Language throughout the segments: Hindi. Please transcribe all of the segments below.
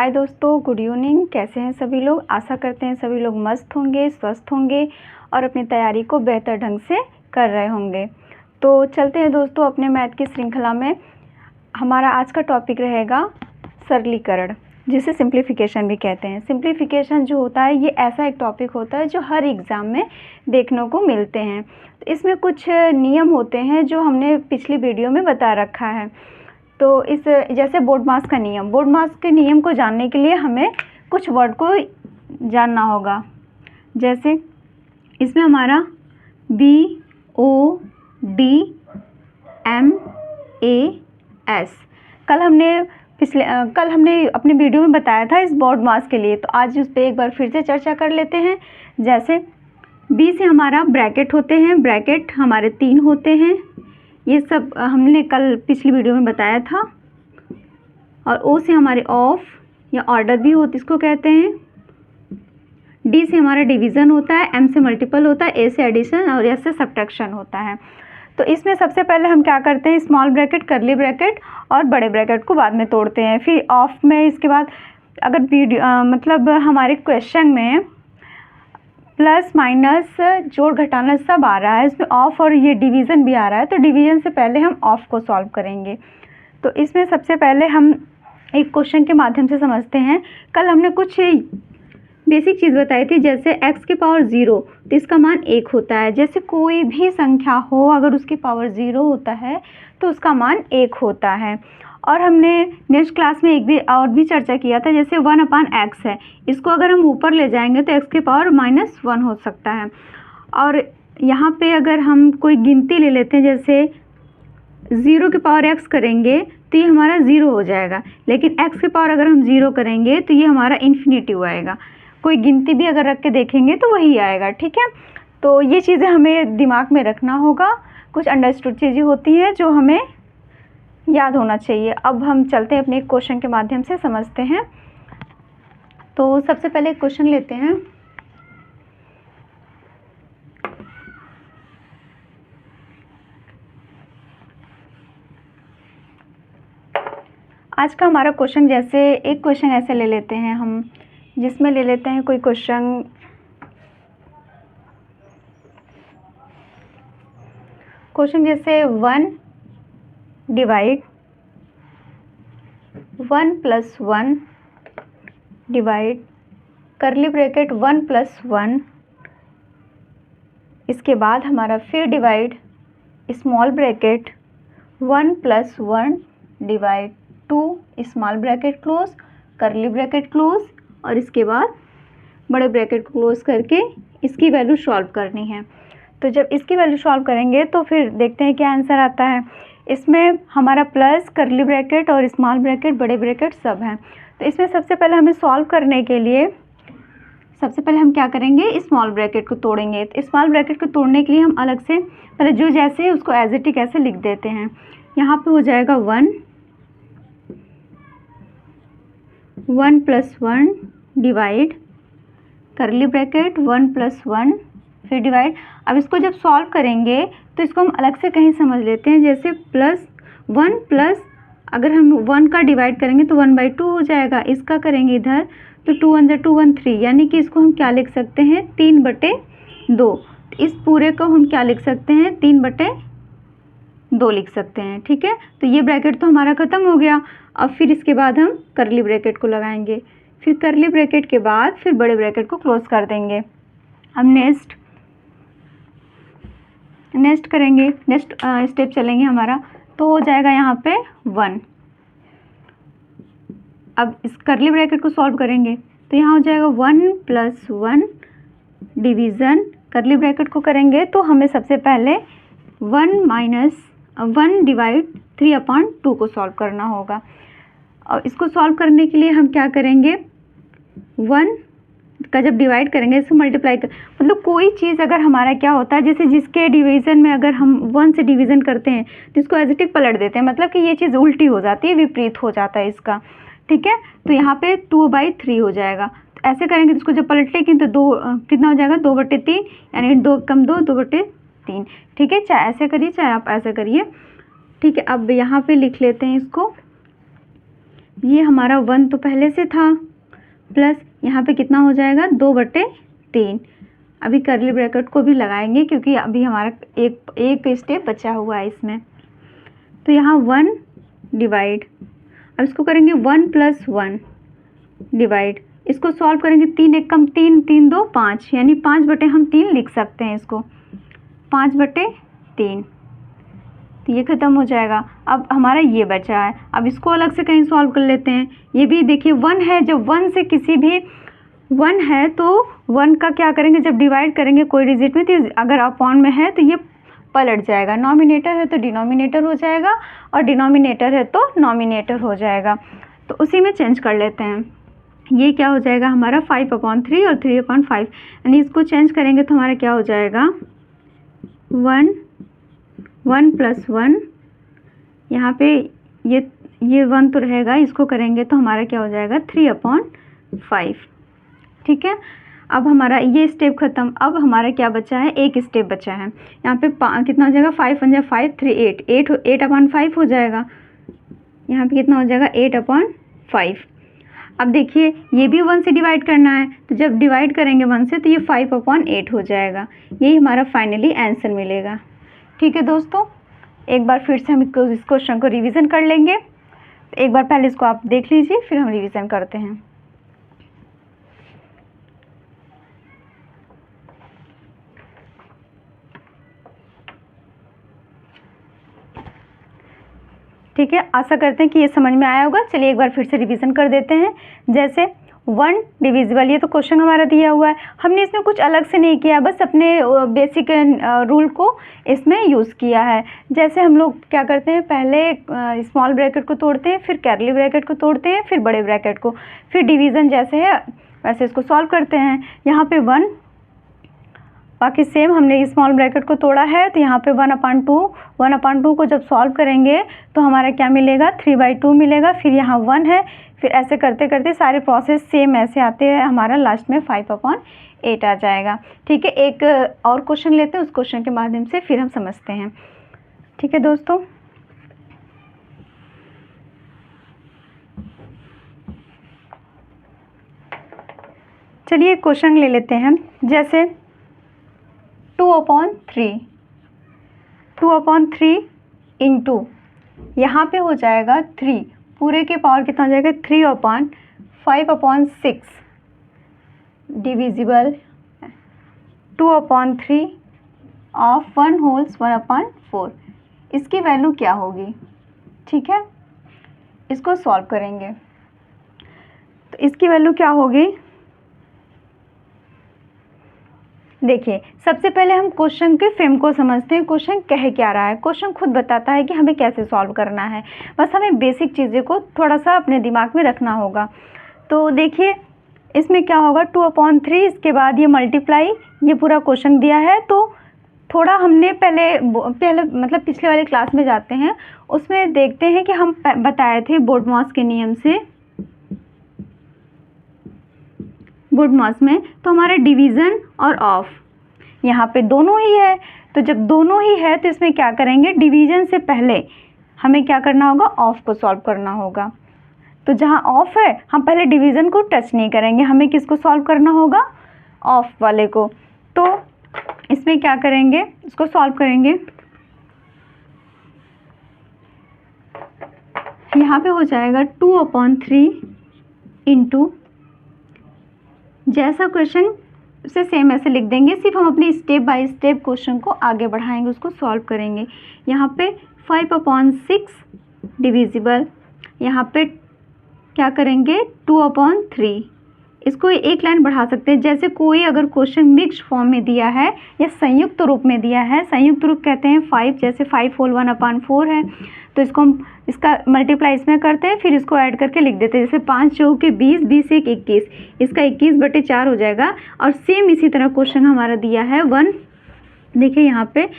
हाय दोस्तों, गुड इवनिंग। कैसे हैं सभी लोग? आशा करते हैं सभी लोग मस्त होंगे, स्वस्थ होंगे और अपनी तैयारी को बेहतर ढंग से कर रहे होंगे। तो चलते हैं दोस्तों अपने मैथ की श्रृंखला में। हमारा आज का टॉपिक रहेगा सरलीकरण, जिसे सिंप्लीफिकेशन भी कहते हैं। सिंप्लीफिकेशन जो होता है ये ऐसा एक टॉपिक होता है जो हर एग्ज़ाम में देखने को मिलते हैं। तो इसमें कुछ नियम होते हैं जो हमने पिछली वीडियो में बता रखा है। तो इस जैसे बोर्ड मास के नियम को जानने के लिए हमें कुछ वर्ड को जानना होगा। जैसे इसमें हमारा BODMAS कल हमने अपने वीडियो में बताया था इस बोर्ड मास के लिए। तो आज उस पर एक बार फिर से चर्चा कर लेते हैं। जैसे B से हमारा ब्रैकेट होते हैं, ब्रैकेट हमारे 3 होते हैं, ये सब हमने कल पिछली वीडियो में बताया था। और O से हमारे ऑफ या ऑर्डर भी होते इसको कहते हैं। D से हमारा डिवीज़न होता है, M से मल्टीपल होता है, A से एडिशन और S से सब्ट्रैक्शन होता है। तो इसमें सबसे पहले हम क्या करते हैं, स्मॉल ब्रैकेट, करली ब्रैकेट और बड़े ब्रैकेट को बाद में तोड़ते हैं। फिर ऑफ में इसके बाद अगर हमारे क्वेश्चन में प्लस माइनस जोड़ घटाना सब आ रहा है, इसमें ऑफ और ये डिवीज़न भी आ रहा है, तो डिवीज़न से पहले हम ऑफ को सॉल्व करेंगे। तो इसमें सबसे पहले हम एक क्वेश्चन के माध्यम से समझते हैं। कल हमने कुछ बेसिक चीज़ बताई थी, जैसे x की पावर 0 तो इसका मान 1 होता है। जैसे कोई भी संख्या हो अगर उसकी पावर 0 होता है तो उसका मान 1 होता है। और हमने नेक्स्ट क्लास में एक भी चर्चा किया था, जैसे 1/x है, इसको अगर हम ऊपर ले जाएंगे तो x की पावर -1 हो सकता है। और यहाँ पे अगर हम कोई गिनती ले लेते हैं, जैसे 0 की पावर x करेंगे तो ये हमारा 0 हो जाएगा, लेकिन x की पावर अगर हम 0 करेंगे तो ये हमारा इन्फिनिटिव आएगा। कोई गिनती भी अगर रख के देखेंगे तो वही आएगा, ठीक है। तो ये चीज़ें हमें दिमाग में रखना होगा। कुछ अंडरस्टूड चीज़ें होती हैं जो हमें याद होना चाहिए। अब हम चलते हैं अपने एक क्वेश्चन के माध्यम से समझते हैं। तो सबसे पहले एक क्वेश्चन लेते हैं। आज का हमारा क्वेश्चन, जैसे एक क्वेश्चन ऐसे ले लेते हैं हम, जिसमें ले लेते हैं कोई क्वेश्चन जैसे 1 डिवाइड 1 + 1 डिवाइड करली ब्रैकेट 1 + 1, इसके बाद हमारा फिर divide small bracket 1 + 1 divide 2 small bracket close, करली ब्रैकेट क्लोज, और इसके बाद बड़े ब्रैकेट को क्लोज करके इसकी वैल्यू सॉल्व करनी है। तो जब इसकी वैल्यू सॉल्व करेंगे तो फिर देखते हैं क्या आंसर आता है। इसमें हमारा प्लस, करली ब्रैकेट और स्मॉल ब्रैकेट, बड़े ब्रैकेट सब हैं। तो इसमें सबसे पहले हमें सॉल्व करने के लिए सबसे पहले हम क्या करेंगे, स्मॉल ब्रैकेट को तोड़ेंगे। तो स्मॉल ब्रैकेट को तोड़ने के लिए हम अलग से पहले जो जैसे है उसको एज इट इज ऐसे लिख देते हैं। यहाँ पे हो जाएगा 1 + 1 डिवाइड करली ब्रैकेट 1 + 1 फिर डिवाइड। अब इसको जब सॉल्व करेंगे तो इसको हम अलग से कहीं समझ लेते हैं, जैसे +1 प्लस अगर हम 1 का डिवाइड करेंगे तो 1/2 हो जाएगा। इसका करेंगे इधर तो 2 × 2 = 3, यानी कि इसको हम क्या लिख सकते हैं, 3/2। इस पूरे को हम क्या लिख सकते हैं, 3/2 लिख सकते हैं, ठीक है। तो ये ब्रैकेट तो हमारा ख़त्म हो गया। अब फिर इसके बाद हम करली ब्रैकेट को लगाएंगे, फिर करली ब्रैकेट के बाद फिर बड़े ब्रैकेट को क्लोज कर देंगे। अब नेक्स्ट करेंगे, नेक्स्ट स्टेप चलेंगे हमारा, तो हो जाएगा यहाँ पे 1। अब इस करली ब्रैकेट को सॉल्व करेंगे तो यहाँ हो जाएगा 1 + 1 डिवीज़न, करली ब्रैकेट को करेंगे तो हमें सबसे पहले 1 डिवाइड 3/2 को सॉल्व करना होगा। और इसको सॉल्व करने के लिए हम क्या करेंगे, 1 का जब डिवाइड करेंगे इसको मल्टीप्लाई कर, मतलब कोई चीज़ अगर हमारा क्या होता है, जैसे जिसके डिवीज़न में अगर हम 1 से डिवीज़न करते हैं तो इसको एज इट इज पलट देते हैं, मतलब कि ये चीज़ उल्टी हो जाती है, विपरीत हो जाता है इसका, ठीक है। तो यहाँ पे 2/3 हो जाएगा। तो ऐसे करेंगे तो इसको जब पलटेंगे तो 2 कितना हो जाएगा, 2/3, यानी 2 × 2 2/3, ठीक है। चाहे ऐसे करिए चाहे आप ऐसे करिए, ठीक है। अब यहाँ पे लिख लेते हैं इसको, ये हमारा 1 तो पहले से था, प्लस यहाँ पे कितना हो जाएगा 2/3। अभी कर्ली ब्रैकेट को भी लगाएंगे क्योंकि अभी हमारा एक स्टेप बचा हुआ है इसमें। तो यहाँ 1 डिवाइड, अब इसको करेंगे 1 + 1 डिवाइड, इसको सॉल्व करेंगे 3 1 कम 3 3 2 5, यानी 5/3 लिख सकते हैं इसको, 5/3। तो ये ख़त्म हो जाएगा। अब हमारा ये बचा है, अब इसको अलग से कहीं सॉल्व कर लेते हैं। ये भी देखिए 1 है, जब 1 से किसी भी 1 है तो 1 का क्या करेंगे, जब डिवाइड करेंगे कोई डिजिट में तो अगर अपॉन में है तो ये पलट जाएगा, नॉमिनेटर है तो डिनोमिनेटर हो जाएगा और डिनोमिनेटर है तो नॉमिनेटर हो जाएगा। तो उसी में चेंज कर लेते हैं। ये क्या हो जाएगा हमारा 5/3 और 3/5, यानी इसको चेंज करेंगे तो हमारा क्या हो जाएगा 1 + 1, यहाँ पे ये 1 तो रहेगा, इसको करेंगे तो हमारा क्या हो जाएगा 3/5। ठीक है, अब हमारा ये स्टेप ख़त्म। अब हमारा क्या बचा है, एक स्टेप बचा है। यहाँ पे कितना हो जाएगा 5 × 5 3 8/5 हो जाएगा। यहाँ पे कितना हो जाएगा 8/5। अब देखिए ये भी 1 से डिवाइड करना है, तो जब डिवाइड करेंगे 1 से तो ये 5/8 हो जाएगा। यही हमारा फाइनली आंसर मिलेगा। ठीक है दोस्तों, एक बार फिर से हम इस क्वेश्चन को रिवीजन कर लेंगे। तो एक बार पहले इसको आप देख लीजिए, फिर हम रिवीजन करते हैं। ठीक है, आशा करते हैं कि ये समझ में आया होगा। चलिए एक बार फिर से रिवीजन कर देते हैं। जैसे 1 डिविजिबल, ये तो क्वेश्चन हमारा दिया हुआ है, हमने इसमें कुछ अलग से नहीं किया, बस अपने बेसिक रूल को इसमें यूज़ किया है। जैसे हम लोग क्या करते हैं, पहले स्मॉल ब्रैकेट को तोड़ते हैं, फिर कर्ली ब्रैकेट को तोड़ते हैं, फिर बड़े ब्रैकेट को, फिर डिवीज़न जैसे है वैसे इसको सॉल्व करते हैं। यहाँ पे 1, बाकी सेम हमने स्मॉल ब्रैकेट को तोड़ा है तो यहाँ पे 1/2 को जब सॉल्व करेंगे तो हमारा क्या मिलेगा 3/2 मिलेगा। फिर यहाँ 1 है, फिर ऐसे करते करते सारे प्रोसेस सेम ऐसे आते हैं, हमारा लास्ट में 5/8 आ जाएगा। ठीक है, एक और क्वेश्चन लेते हैं, उस क्वेश्चन के माध्यम से फिर हम समझते हैं। ठीक है दोस्तों, चलिए क्वेश्चन ले लेते हैं। जैसे 2/3 इंटू यहाँ पे हो जाएगा 3, पूरे के पावर कितना हो जाएगा 3/5/6 डिविजिबल 2/3 ऑफ 1 होल्स 1/4। इसकी वैल्यू क्या होगी। ठीक है, इसको सॉल्व करेंगे तो इसकी वैल्यू क्या होगी। देखिए सबसे पहले हम क्वेश्चन के फ्रेम को समझते हैं, क्वेश्चन कह क्या रहा है। क्वेश्चन खुद बताता है कि हमें कैसे सॉल्व करना है, बस हमें बेसिक चीज़ें को थोड़ा सा अपने दिमाग में रखना होगा। तो देखिए इसमें क्या होगा 2/3, इसके बाद ये मल्टीप्लाई, ये पूरा क्वेश्चन दिया है। तो थोड़ा हमने पहले मतलब पिछले वाले क्लास में जाते हैं, उसमें देखते हैं कि हम बताए थे बोर्डमॉस के नियम से, बोर्डमॉस में तो हमारा डिवीज़न और ऑफ यहाँ पे दोनों ही है। तो जब दोनों ही है तो इसमें क्या करेंगे, डिवीज़न से पहले हमें क्या करना होगा, ऑफ को सॉल्व करना होगा। तो जहाँ ऑफ है हम पहले डिवीज़न को टच नहीं करेंगे, हमें किसको सॉल्व करना होगा, ऑफ वाले को। तो इसमें क्या करेंगे, इसको सॉल्व करेंगे। यहाँ पे हो जाएगा 2/3 इंटू, जैसा क्वेश्चन से सेम ऐसे लिख देंगे, सिर्फ हम अपनी स्टेप बाय स्टेप क्वेश्चन को आगे बढ़ाएंगे, उसको सॉल्व करेंगे। यहाँ पे 5/6 डिविजिबल, यहाँ पे क्या करेंगे 2/3, इसको एक लाइन बढ़ा सकते हैं। जैसे कोई अगर क्वेश्चन मिक्स्ड फॉर्म में दिया है या संयुक्त रूप में दिया है, संयुक्त रूप कहते हैं 5, जैसे 5 होल 1/4 है, तो इसको हम इसका मल्टीप्लाई इसमें करते हैं, फिर इसको ऐड करके लिख देते हैं। जैसे 5 चौके 20, 20 एक 21, इसका 21/4 हो जाएगा। और सेम इसी तरह क्वेश्चन हमारा दिया है 1, देखिए यहाँ पे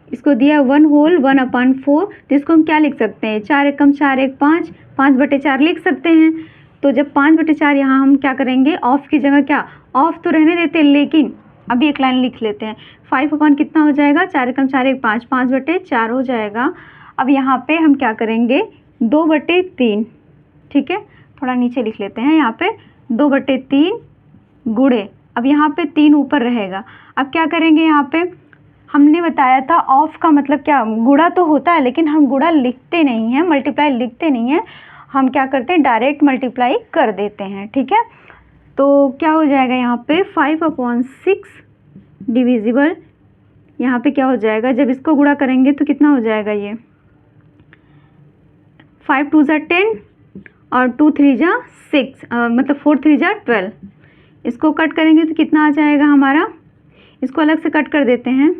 इसको दिया 1 होल 1/4, तो इसको हम क्या लिख सकते हैं, 4 एकम 4 1 5, 5/4 लिख सकते हैं। तो जब 5/4 यहाँ हम क्या करेंगे, ऑफ की जगह क्या, ऑफ तो रहने देते, लेकिन अभी एक लाइन लिख लेते हैं। 5 कितना हो जाएगा, 4 एकम 4 1 5, 5/4 हो जाएगा। अब यहाँ पे हम क्या करेंगे 2/3, ठीक है, थोड़ा नीचे लिख लेते हैं। यहाँ पे 2/3 गुणे, अब यहाँ पे 3 ऊपर रहेगा। अब क्या करेंगे, यहाँ पे हमने बताया था ऑफ का मतलब क्या, गुणा तो होता है लेकिन हम गुणा लिखते नहीं हैं, मल्टीप्लाई लिखते नहीं हैं, हम क्या करते हैं डायरेक्ट मल्टीप्लाई कर देते हैं। ठीक है, तो क्या हो जाएगा यहाँ पे 5/6 डिविजिबल, यहाँ पे क्या हो जाएगा, जब इसको गुणा करेंगे तो कितना हो जाएगा, ये 5 2 ज़ा 10 और 2 3 ज़ा 6, मतलब 4 3 ज़ा 12। इसको कट करेंगे तो कितना आ जाएगा हमारा, इसको अलग से कट कर देते हैं।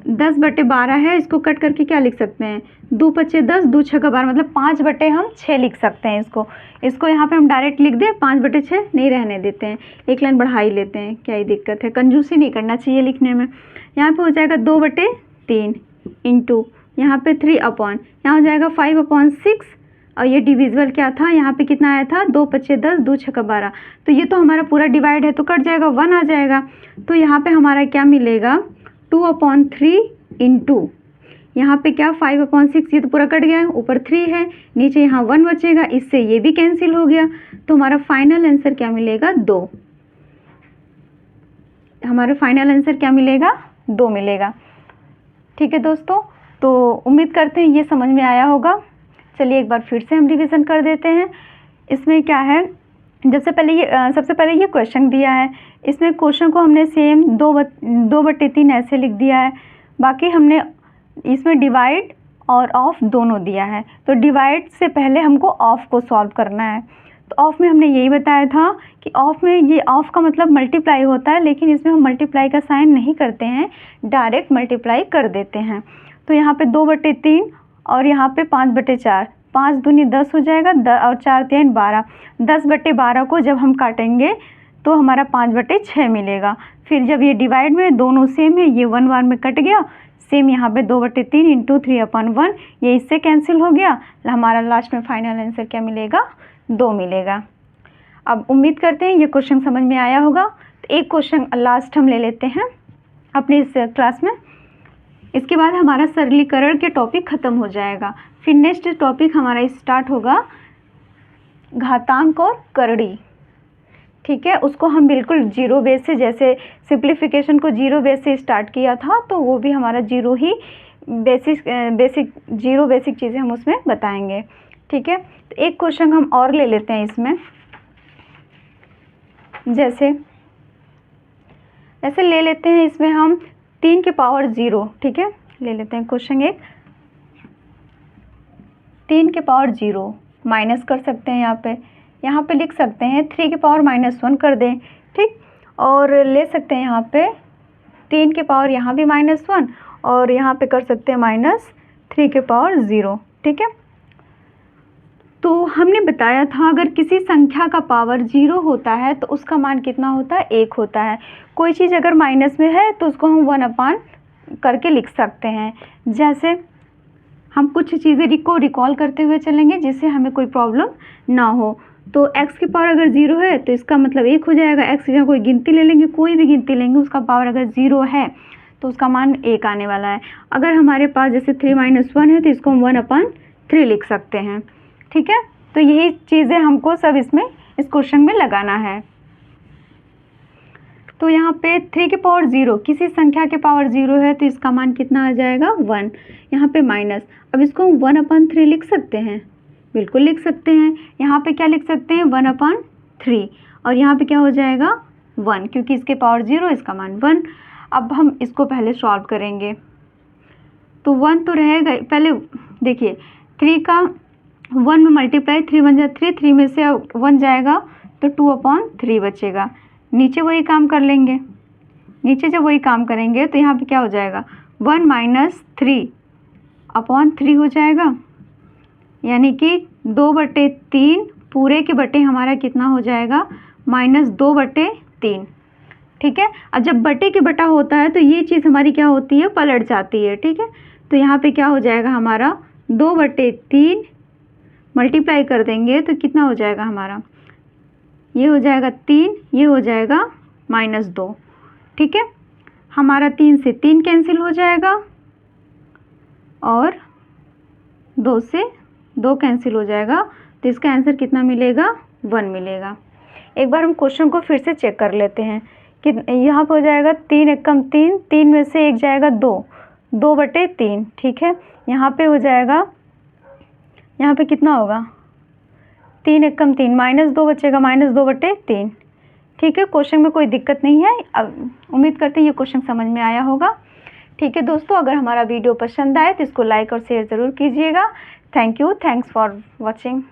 10/12 है, इसको कट करके क्या लिख सकते हैं, 2 5 10, 2 6 12, मतलब 5/6 लिख सकते हैं इसको यहाँ पे हम डायरेक्ट लिख दें, 5/6 नहीं रहने देते हैं, एक लाइन बढ़ा ही लेते हैं, क्या ही दिक्कत है, कंजूसी नहीं करना चाहिए लिखने में। यहाँ पे हो जाएगा 2/3 इंटू यहाँ पे 3 अपॉन, यहाँ हो जाएगा 5/6, और ये डिविजिबल क्या था, यहाँ पे कितना आया था, 2 5 10, 2 6 12, तो ये तो हमारा पूरा डिवाइड है तो कट जाएगा, 1 आ जाएगा। तो यहाँ पे हमारा क्या मिलेगा, 2/3 इंटू यहाँ पे क्या 5/6, ये तो पूरा कट गया, ऊपर 3 है, नीचे यहाँ 1 बचेगा, इससे ये भी कैंसिल हो गया, तो हमारा फाइनल आंसर क्या मिलेगा, 2। हमारा फाइनल आंसर क्या मिलेगा, 2 मिलेगा। ठीक है दोस्तों, तो उम्मीद करते हैं ये समझ में आया होगा। चलिए एक बार फिर से हम रिवीजन कर देते हैं। इसमें क्या है, सबसे पहले ये क्वेश्चन दिया है, इसमें क्वेश्चन को हमने सेम 2/3 ऐसे लिख दिया है। बाकी हमने इसमें डिवाइड और ऑफ दोनों दिया है, तो डिवाइड से पहले हमको ऑफ को सॉल्व करना है। तो ऑफ में हमने यही बताया था कि ऑफ में ये ऑफ का मतलब मल्टीप्लाई होता है, लेकिन इसमें हम मल्टीप्लाई का साइन नहीं करते हैं, डायरेक्ट मल्टीप्लाई कर देते हैं। तो यहाँ पे 2/3 और यहाँ पे 5/4, 5 दूनी 10 हो जाएगा, और 4 3 12, 10/12 को जब हम काटेंगे तो हमारा 5/6 मिलेगा। फिर जब ये डिवाइड में दोनों सेम है, ये 1 बार में कट गया, सेम यहाँ पे 2/3 इंटू 3/1, ये इससे कैंसिल हो गया, हमारा लास्ट में फाइनल आंसर क्या मिलेगा, 2 मिलेगा। अब उम्मीद करते हैं ये क्वेश्चन समझ में आया होगा। तो एक क्वेश्चन लास्ट हम ले लेते हैं अपने इस क्लास में, इसके बाद हमारा सरलीकरण के टॉपिक ख़त्म हो जाएगा। फिर नेक्स्ट टॉपिक हमारा स्टार्ट होगा घातांक और करड़ी। ठीक है, उसको हम बिल्कुल जीरो बेस से, जैसे सिंप्लीफिकेशन को जीरो बेस से स्टार्ट किया था, तो वो भी हमारा जीरो ही बेसिक चीज़ें हम उसमें बताएंगे। ठीक है, तो एक क्वेश्चन हम और ले लेते हैं इसमें, जैसे ले लेते हैं इसमें हम 3 की पावर 0। ठीक है, ले लेते हैं क्वेश्चन एक, 3 की पावर 0 माइनस कर सकते हैं, यहाँ पे लिख सकते हैं 3 की पावर -1 कर दें। ठीक, और ले सकते हैं यहाँ पे 3 की पावर यहाँ भी -1, और यहाँ पे कर सकते हैं -3 की पावर 0। ठीक है, तो हमने बताया था अगर किसी संख्या का पावर 0 होता है तो उसका मान कितना होता है, 1 होता है। कोई चीज़ अगर माइनस में है तो उसको हम 1/, करके लिख सकते हैं। जैसे हम कुछ चीज़ें को रिकॉल करते हुए चलेंगे जिससे हमें कोई प्रॉब्लम ना हो। तो x की पावर अगर 0 है तो इसका मतलब 1 हो जाएगा। x की जगह कोई गिनती ले लेंगे, कोई भी गिनती लेंगे, उसका पावर अगर 0 है तो उसका मान 1 आने वाला है। अगर हमारे पास जैसे 3 - 1 है तो इसको हम 1/3 लिख सकते हैं। ठीक है, तो यही चीज़ें हमको सब इसमें इस क्वेश्चन में लगाना है। तो यहाँ पे 3 की पावर 0, किसी संख्या के पावर 0 है तो इसका मान कितना आ जाएगा, 1। यहाँ पे माइनस, अब इसको हम 1/3 लिख सकते हैं, बिल्कुल लिख सकते हैं। यहाँ पे क्या लिख सकते हैं, 1/3, और यहाँ पे क्या हो जाएगा 1, क्योंकि इसके पावर 0, इसका मान 1। अब हम इसको पहले सॉल्व करेंगे तो 1 तो रहेगा। पहले देखिए 3 का 1 में मल्टीप्लाई, 3 1 जा 3, 3 में से 1 जाएगा तो 2/3 बचेगा। नीचे वही काम कर लेंगे, नीचे जब वही काम करेंगे तो यहाँ पे क्या हो जाएगा, 1 - 3/3 हो जाएगा, यानी कि 2/3 पूरे के बटे हमारा कितना हो जाएगा, -2/3। ठीक है, और जब बटे के बटा होता है तो ये चीज़ हमारी क्या होती है, पलट जाती है। ठीक है, तो यहाँ पे क्या हो जाएगा हमारा 2/3 मल्टीप्लाई कर देंगे तो कितना हो जाएगा हमारा, ये हो जाएगा 3, ये हो जाएगा -2। ठीक है, हमारा 3 से 3 कैंसिल हो जाएगा और 2 से 2 कैंसिल हो जाएगा, तो इसका आंसर कितना मिलेगा? 1 मिलेगा। एक बार हम क्वेश्चन को फिर से चेक कर लेते हैं कि यहाँ पर हो जाएगा 3 एकम 3, 3 में से 1 जाएगा 2, 2/3, ठीक है। यहाँ पे हो जाएगा, यहाँ पे कितना होगा? 3 एकम 3, -2 बचेगा, -2/3, ठीक है। क्वेश्चन में कोई दिक्कत नहीं है। उम्मीद करते हैं ये क्वेश्चन समझ में आया होगा। ठीक है दोस्तों, अगर हमारा वीडियो पसंद आए तो इसको लाइक और शेयर ज़रूर कीजिएगा। Thank you, thanks for watching.